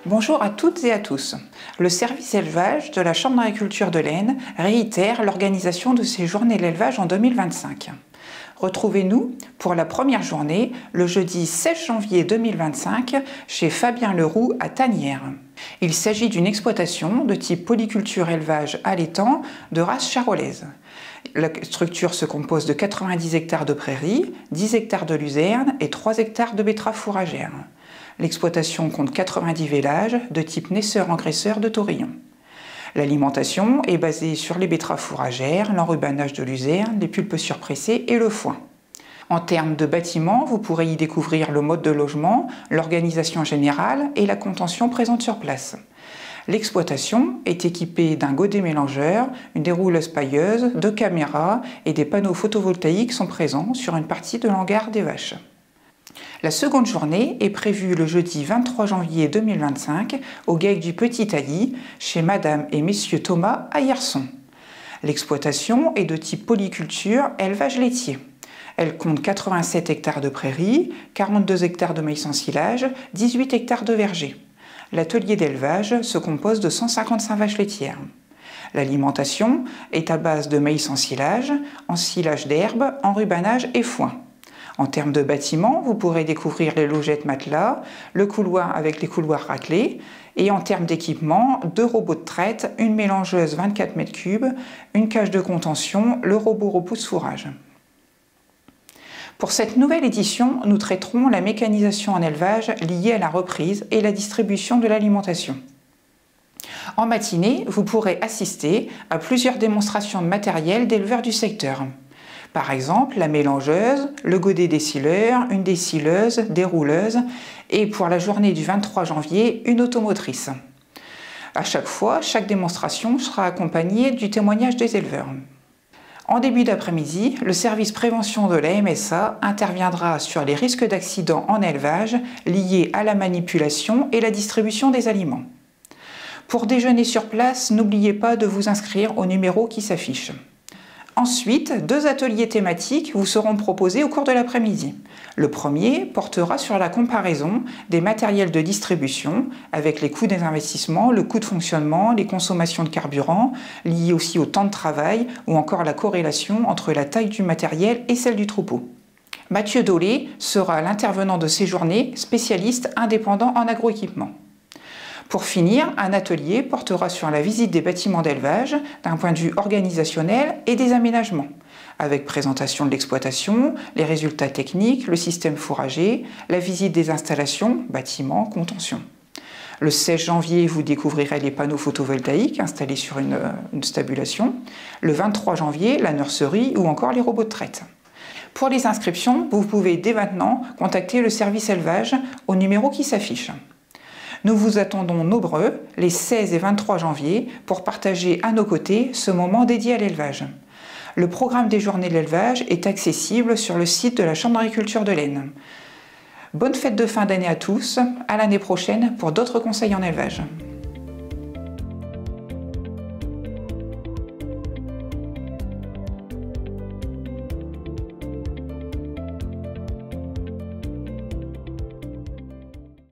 Bonjour à toutes et à tous. Le service élevage de la Chambre d'agriculture de l'Aisne réitère l'organisation de ces journées de l'élevage en 2025. Retrouvez-nous pour la première journée le jeudi 16 janvier 2025 chez Fabien Leroux à Tanières. Il s'agit d'une exploitation de type polyculture élevage allaitant de race charolaise. La structure se compose de 90 hectares de prairies, 10 hectares de luzerne et 3 hectares de betteraves fourragères. L'exploitation compte 90 vélages de type naisseur-engraisseur de taurillon. L'alimentation est basée sur les betteraves fourragères, l'enrubanage de luzerne, les pulpes surpressées et le foin. En termes de bâtiments, vous pourrez y découvrir le mode de logement, l'organisation générale et la contention présente sur place. L'exploitation est équipée d'un godet mélangeur, une dérouleuse pailleuse, de caméras et des panneaux photovoltaïques sont présents sur une partie de l'hangar des vaches. La seconde journée est prévue le jeudi 23 janvier 2025 au GEC du Petit Tailly, chez Madame et Messieurs Thomas à Yerson. L'exploitation est de type polyculture élevage laitier. Elle compte 87 hectares de prairies, 42 hectares de maïs en silage, 18 hectares de vergers. L'atelier d'élevage se compose de 155 vaches laitières. L'alimentation est à base de maïs en silage d'herbe, enrubanage et foin. En termes de bâtiments, vous pourrez découvrir les logettes matelas, le couloir avec les couloirs raclés, et en termes d'équipement, 2 robots de traite, une mélangeuse 24 m3, une cage de contention, le robot repousse fourrage. Pour cette nouvelle édition, nous traiterons la mécanisation en élevage liée à la reprise et la distribution de l'alimentation. En matinée, vous pourrez assister à plusieurs démonstrations de matériel d'éleveurs du secteur. Par exemple, la mélangeuse, le godet décileur, une décileuse, des rouleuses et pour la journée du 23 janvier, une automotrice. À chaque fois, chaque démonstration sera accompagnée du témoignage des éleveurs. En début d'après-midi, le service prévention de la MSA interviendra sur les risques d'accidents en élevage liés à la manipulation et la distribution des aliments. Pour déjeuner sur place, n'oubliez pas de vous inscrire au numéro qui s'affiche. Ensuite, 2 ateliers thématiques vous seront proposés au cours de l'après-midi. Le premier portera sur la comparaison des matériels de distribution avec les coûts des investissements, le coût de fonctionnement, les consommations de carburant, liés aussi au temps de travail ou encore la corrélation entre la taille du matériel et celle du troupeau. Mathieu Dolé sera l'intervenant de ces journées, spécialiste indépendant en agroéquipement. Pour finir, un atelier portera sur la visite des bâtiments d'élevage d'un point de vue organisationnel et des aménagements, avec présentation de l'exploitation, les résultats techniques, le système fourrager, la visite des installations, bâtiments, contention. Le 16 janvier, vous découvrirez les panneaux photovoltaïques installés sur une stabulation. Le 23 janvier, la nurserie ou encore les robots de traite. Pour les inscriptions, vous pouvez dès maintenant contacter le service élevage au numéro qui s'affiche. Nous vous attendons nombreux les 16 et 23 janvier pour partager à nos côtés ce moment dédié à l'élevage. Le programme des journées de l'élevage est accessible sur le site de la Chambre d'agriculture de l'Aisne. Bonne fête de fin d'année à tous, à l'année prochaine pour d'autres conseils en élevage.